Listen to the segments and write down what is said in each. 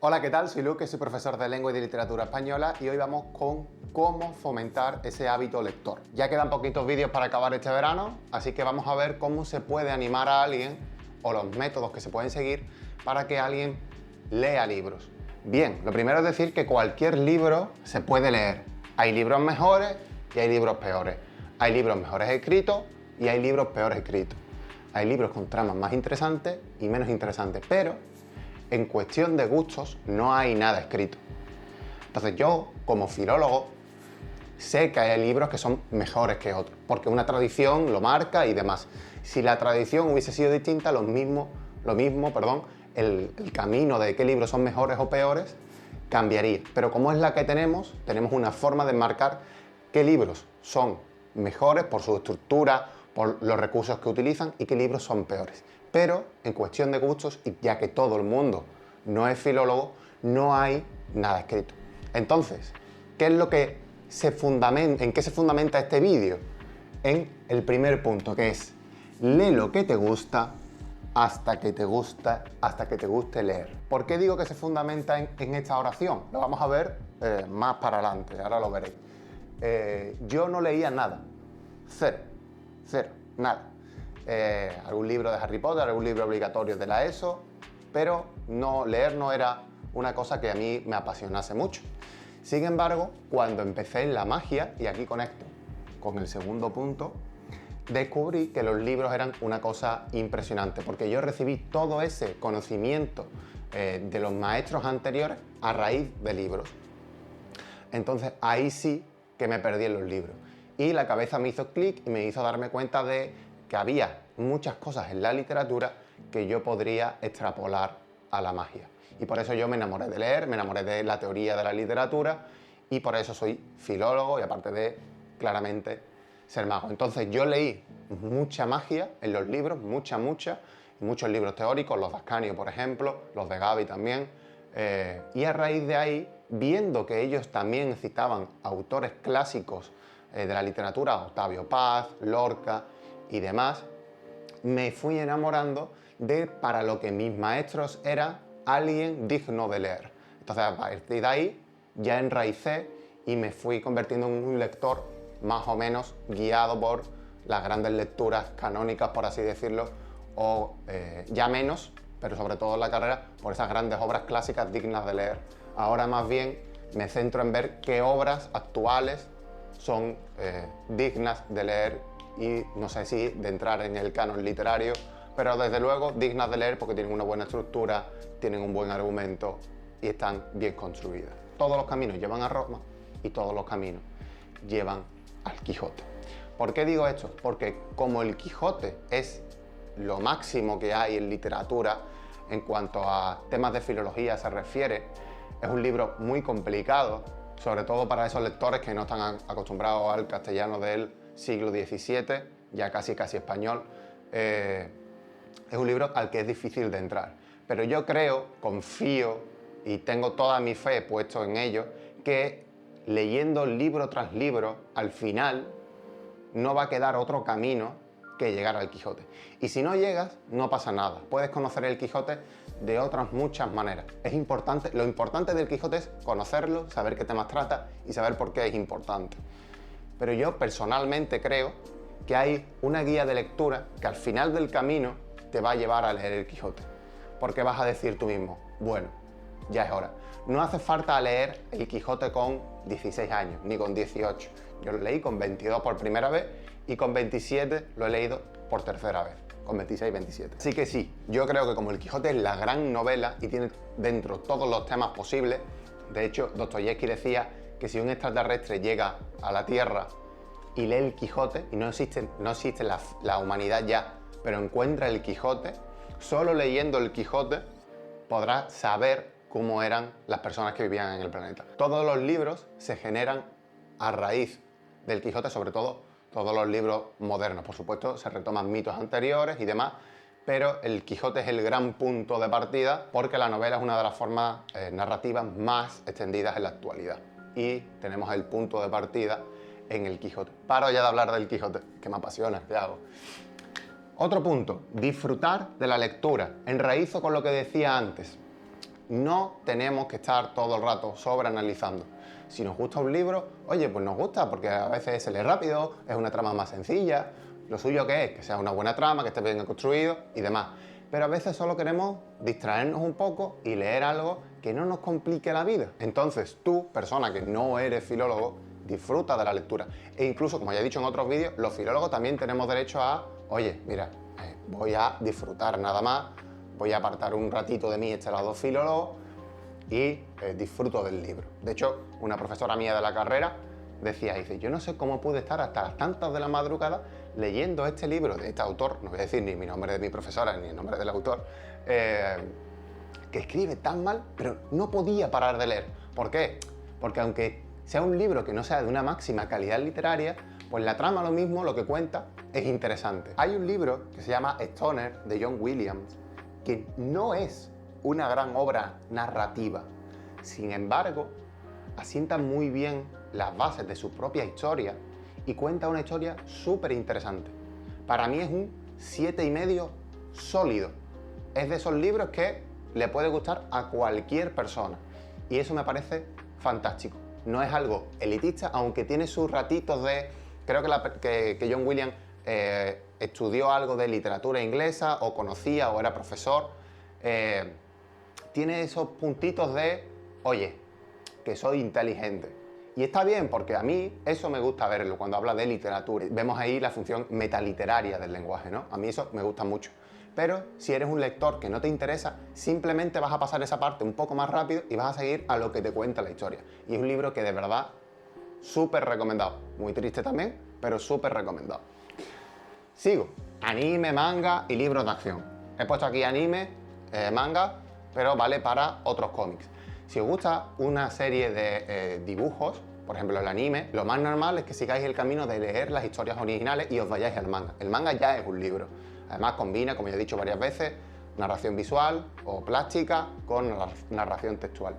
Hola, ¿qué tal? Soy Luke, soy profesor de Lengua y de Literatura Española y hoy vamos con cómo fomentar ese hábito lector. Ya quedan poquitos vídeos para acabar este verano, así que vamos a ver cómo se puede animar a alguien o los métodos que se pueden seguir para que alguien lea libros. Bien, lo primero es decir que cualquier libro se puede leer. Hay libros mejores y hay libros peores. Hay libros mejores escritos y hay libros peores escritos. Hay libros con tramas más interesantes y menos interesantes, pero en cuestión de gustos no hay nada escrito. Entonces yo, como filólogo, sé que hay libros que son mejores que otros, porque una tradición lo marca y demás. Si la tradición hubiese sido distinta, el camino de qué libros son mejores o peores cambiaría. Pero como es la que tenemos una forma de marcar qué libros son mejores por su estructura, por los recursos que utilizan y qué libros son peores. Pero en cuestión de gustos, y ya que todo el mundo no es filólogo, no hay nada escrito. Entonces, ¿qué es lo que ¿en qué se fundamenta este vídeo? En el primer punto, que es lee lo que te gusta hasta que te guste leer. ¿Por qué digo que se fundamenta en esta oración? Lo vamos a ver más para adelante, ahora lo veréis. Yo no leía nada, cero, nada. Algún libro de Harry Potter, algún libro obligatorio de la ESO, pero leer no era una cosa que a mí me apasionase mucho. Sin embargo, cuando empecé en la magia, y aquí conecto con el segundo punto, descubrí que los libros eran una cosa impresionante, porque yo recibí todo ese conocimiento de los maestros anteriores a raíz de libros. Entonces ahí sí que me perdí en los libros. Y la cabeza me hizo clic y me hizo darme cuenta de que había muchas cosas en la literatura que yo podría extrapolar a la magia. Y por eso yo me enamoré de leer, me enamoré de la teoría de la literatura y por eso soy filólogo y aparte de, claramente, ser mago. Entonces yo leí mucha magia en los libros, muchos libros teóricos, los de Ascanio, por ejemplo, los de Gaby también, y a raíz de ahí, viendo que ellos también citaban autores clásicos de la literatura, Octavio Paz, Lorca y demás, me fui enamorando de para lo que mis maestros eran alguien digno de leer. Entonces a partir de ahí ya enraicé y me fui convirtiendo en un lector más o menos guiado por las grandes lecturas canónicas, por así decirlo, o ya menos, pero sobre todo en la carrera, por esas grandes obras clásicas dignas de leer. Ahora más bien me centro en ver qué obras actuales son dignas de leer y no sé si de entrar en el canon literario, pero desde luego dignas de leer porque tienen una buena estructura, tienen un buen argumento y están bien construidas. Todos los caminos llevan a Roma y todos los caminos llevan al Quijote. ¿Por qué digo esto? Porque como el Quijote es lo máximo que hay en literatura en cuanto a temas de filología se refiere, es un libro muy complicado, sobre todo para esos lectores que no están acostumbrados al castellano del siglo XVII, ya casi español. Es un libro al que es difícil de entrar. Pero yo creo, confío y tengo toda mi fe puesto en ello, que leyendo libro tras libro, al final no va a quedar otro camino que llegar al Quijote. Y si no llegas, no pasa nada. Puedes conocer el Quijote de otras muchas maneras. Lo importante del Quijote es conocerlo, saber qué temas trata y saber por qué es importante. Pero yo personalmente creo que hay una guía de lectura que al final del camino te va a llevar a leer el Quijote. Porque vas a decir tú mismo, bueno, ya es hora. No hace falta leer el Quijote con 16 años, ni con 18. Yo lo leí con 22 por primera vez y con 27 lo he leído por tercera vez, con 26 y 27. Así que sí, yo creo que como el Quijote es la gran novela y tiene dentro todos los temas posibles, de hecho, Dostoyevsky decía que si un extraterrestre llega a la Tierra y lee el Quijote, y no existe la humanidad ya, pero encuentra el Quijote, solo leyendo el Quijote podrá saber cómo eran las personas que vivían en el planeta. Todos los libros se generan a raíz del Quijote, sobre todo todos los libros modernos. Por supuesto, se retoman mitos anteriores y demás, pero el Quijote es el gran punto de partida porque la novela es una de las formas narrativas más extendidas en la actualidad. Y tenemos el punto de partida en el Quijote. Paro ya de hablar del Quijote, que me apasiona, ¿qué hago? Otro punto, disfrutar de la lectura. Enraízo con lo que decía antes. No tenemos que estar todo el rato sobreanalizando. Si nos gusta un libro, oye, pues nos gusta, porque a veces se lee rápido, es una trama más sencilla. Lo suyo que es que sea una buena trama, que esté bien construido y demás. Pero a veces solo queremos distraernos un poco y leer algo que no nos complique la vida. Entonces tú, persona que no eres filólogo, disfruta de la lectura. E incluso, como ya he dicho en otros vídeos, los filólogos también tenemos derecho a, oye, mira, voy a disfrutar nada más, voy a apartar un ratito de mí, este lado filólogo, y disfruto del libro. De hecho, una profesora mía de la carrera dice, yo no sé cómo pude estar hasta las tantas de la madrugada leyendo este libro de este autor, no voy a decir ni mi nombre de mi profesora ni el nombre del autor, que escribe tan mal, pero no podía parar de leer. ¿Por qué? Porque aunque sea un libro que no sea de una máxima calidad literaria, pues la trama lo mismo, lo que cuenta, es interesante. Hay un libro que se llama Stoner, de John Williams, que no es una gran obra narrativa. Sin embargo, asienta muy bien las bases de su propia historia y cuenta una historia súper interesante. Para mí es un 7,5 sólido. Es de esos libros que le puede gustar a cualquier persona. Y eso me parece fantástico. No es algo elitista, aunque tiene sus ratitos de... Creo que John Williams estudió algo de literatura inglesa, o conocía, o era profesor. Tiene esos puntitos de, oye, que soy inteligente. Y está bien, porque a mí eso me gusta verlo cuando habla de literatura. Vemos ahí la función metaliteraria del lenguaje, ¿no? A mí eso me gusta mucho. Pero si eres un lector que no te interesa, simplemente vas a pasar esa parte un poco más rápido y vas a seguir a lo que te cuenta la historia. Y es un libro que de verdad, súper recomendado. Muy triste también, pero súper recomendado. Sigo. Anime, manga y libros de acción. He puesto aquí anime, manga, pero vale para otros cómics. Si os gusta una serie de dibujos, por ejemplo el anime, lo más normal es que sigáis el camino de leer las historias originales y os vayáis al manga. El manga ya es un libro. Además combina, como ya he dicho varias veces, narración visual o plástica con narración textual.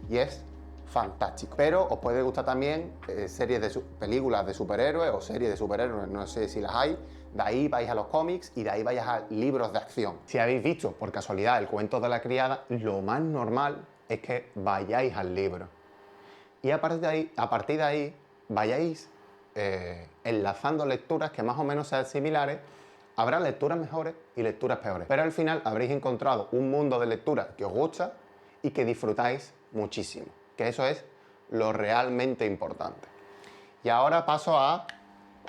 Y es fantástico. Pero os puede gustar también series de películas de superhéroes o series de superhéroes, no sé si las hay. De ahí vais a los cómics y de ahí vais a libros de acción. Si habéis visto por casualidad el cuento de la criada, lo más normal es que vayáis al libro. Y a partir de ahí vayáis enlazando lecturas que más o menos sean similares. Habrá lecturas mejores y lecturas peores. Pero al final habréis encontrado un mundo de lectura que os gusta y que disfrutáis muchísimo. Que eso es lo realmente importante. Y ahora paso a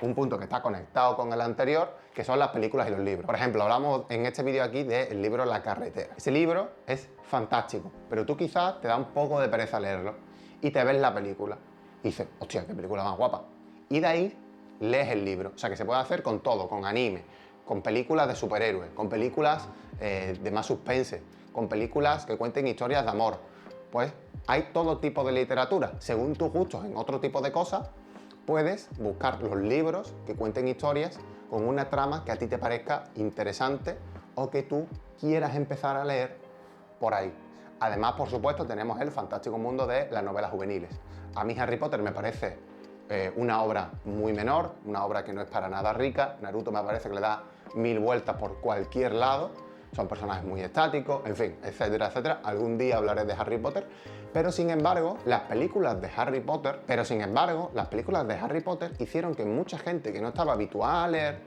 un punto que está conectado con el anterior, que son las películas y los libros. Por ejemplo, hablamos en este vídeo aquí del libro La carretera. Ese libro es fantástico, pero tú quizás te da un poco de pereza leerlo y te ves la película y dices, hostia, qué película más guapa. Y de ahí lees el libro. O sea, que se puede hacer con todo, con anime, con películas de superhéroes, con películas de más suspense, con películas que cuenten historias de amor. Pues hay todo tipo de literatura. Según tus gustos en otro tipo de cosas, puedes buscar los libros que cuenten historias con una trama que a ti te parezca interesante o que tú quieras empezar a leer por ahí. Además, por supuesto, tenemos el fantástico mundo de las novelas juveniles. A mí Harry Potter me parece una obra muy menor, una obra que no es para nada rica. Naruto me parece que le da 1000 vueltas por cualquier lado. Son personajes muy estáticos, en fin, etcétera, etcétera. Algún día hablaré de Harry Potter. Pero sin embargo, las películas de Harry Potter hicieron que mucha gente que no estaba habituada a leer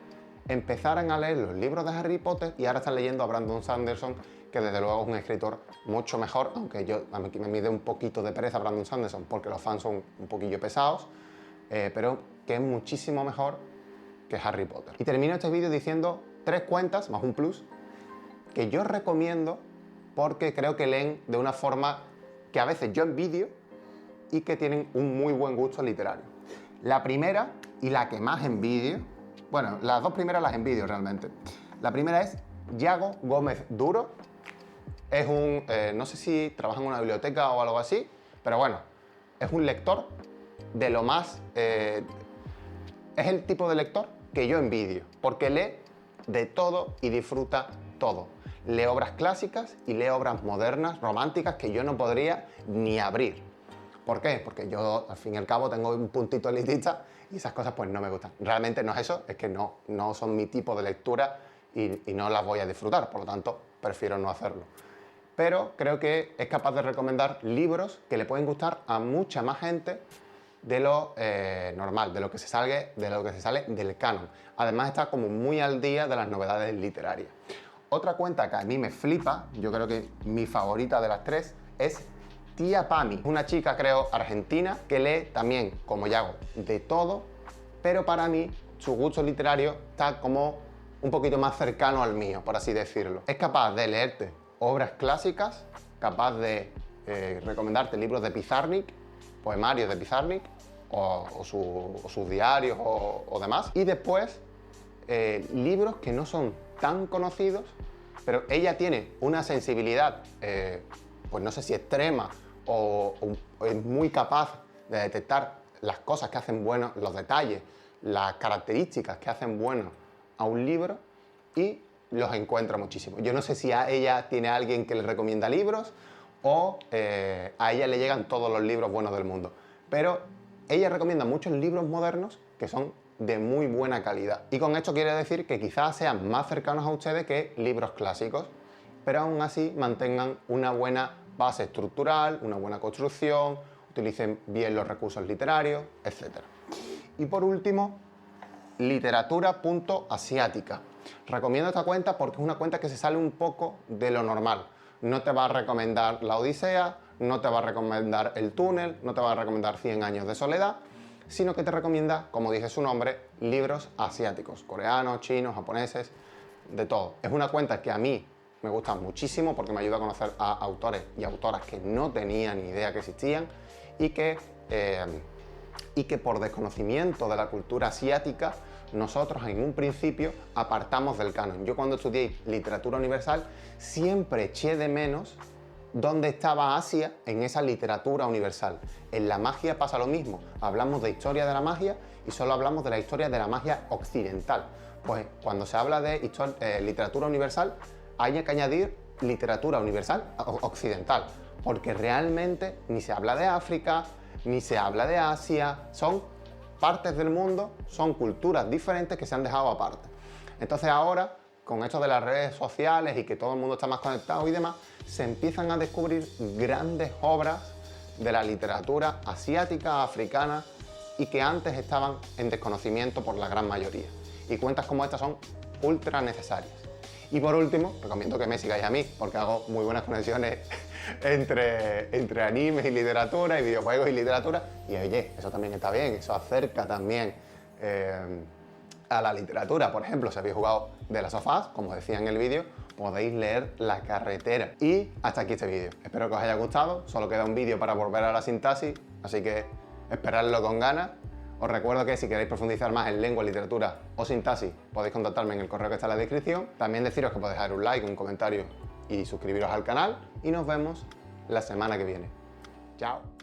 empezaran a leer los libros de Harry Potter y ahora están leyendo a Brandon Sanderson, que desde luego es un escritor mucho mejor, aunque a mí me mide un poquito de pereza Brandon Sanderson porque los fans son un poquillo pesados, pero que es muchísimo mejor que Harry Potter. Y termino este vídeo diciendo 3 cuentas, más un plus, que yo recomiendo porque creo que leen de una forma que a veces yo envidio y que tienen un muy buen gusto literario. La primera y la que más envidio, bueno, las dos primeras las envidio realmente. La primera es Yago Gómez Duro. Es un, no sé si trabaja en una biblioteca o algo así, pero bueno, es un lector de lo más... es el tipo de lector que yo envidio, porque lee de todo y disfruta todo. Lee obras clásicas y lee obras modernas, románticas, que yo no podría ni abrir. ¿Por qué? Porque yo, al fin y al cabo, tengo un puntito elitista y esas cosas pues no me gustan. Realmente no es eso, es que no son mi tipo de lectura y no las voy a disfrutar, por lo tanto, prefiero no hacerlo. pero creo que es capaz de recomendar libros que le pueden gustar a mucha más gente de lo normal, de lo que se sale del canon. Además está como muy al día de las novedades literarias. Otra cuenta que a mí me flipa, yo creo que mi favorita de las tres, es Tía Pami, una chica creo argentina que lee también, como yo hago, de todo, pero para mí su gusto literario está como un poquito más cercano al mío, por así decirlo. Es capaz de leerte obras clásicas, capaz de recomendarte libros de Pizarnik, poemarios de Pizarnik, o sus diarios o demás, y después libros que no son tan conocidos, pero ella tiene una sensibilidad, pues no sé si extrema o es muy capaz de detectar las cosas que hacen buenos, los detalles, las características que hacen bueno a un libro y los encuentra muchísimo. Yo no sé si a ella tiene alguien que le recomienda libros o a ella le llegan todos los libros buenos del mundo, pero ella recomienda muchos libros modernos que son de muy buena calidad. Y con esto quiere decir que quizás sean más cercanos a ustedes que libros clásicos, pero aún así mantengan una buena base estructural, una buena construcción, utilicen bien los recursos literarios, etc. Y por último, literatura.asiática. Recomiendo esta cuenta porque es una cuenta que se sale un poco de lo normal. No te va a recomendar La Odisea, no te va a recomendar El Túnel, no te va a recomendar 100 años de soledad, sino que te recomienda, como dice su nombre, libros asiáticos, coreanos, chinos, japoneses, de todo. Es una cuenta que a mí me gusta muchísimo porque me ayuda a conocer a autores y autoras que no tenía ni idea que existían y que por desconocimiento de la cultura asiática nosotros en un principio apartamos del canon. Yo cuando estudié literatura universal siempre eché de menos dónde estaba Asia en esa literatura universal. En la magia pasa lo mismo. Hablamos de historia de la magia y solo hablamos de la historia de la magia occidental. Pues cuando se habla de literatura universal hay que añadir literatura universal occidental, porque realmente ni se habla de África, ni se habla de Asia, son partes del mundo, son culturas diferentes que se han dejado aparte. Entonces ahora, con esto de las redes sociales y que todo el mundo está más conectado y demás, se empiezan a descubrir grandes obras de la literatura asiática, africana y que antes estaban en desconocimiento por la gran mayoría. Y cuentas como estas son ultra necesarias. Y por último, recomiendo que me sigáis a mí, porque hago muy buenas conexiones entre animes y literatura, y videojuegos y literatura, y oye, eso también está bien, eso acerca también a la literatura. Por ejemplo, si habéis jugado The Last of Us, como decía en el vídeo, podéis leer La carretera. Y hasta aquí este vídeo. Espero que os haya gustado, solo queda un vídeo para volver a la sintaxis, así que esperadlo con ganas. Os recuerdo que si queréis profundizar más en lengua, literatura o sintaxis, podéis contactarme en el correo que está en la descripción. También deciros que podéis dejar un like, un comentario y suscribiros al canal. Y nos vemos la semana que viene. Chao.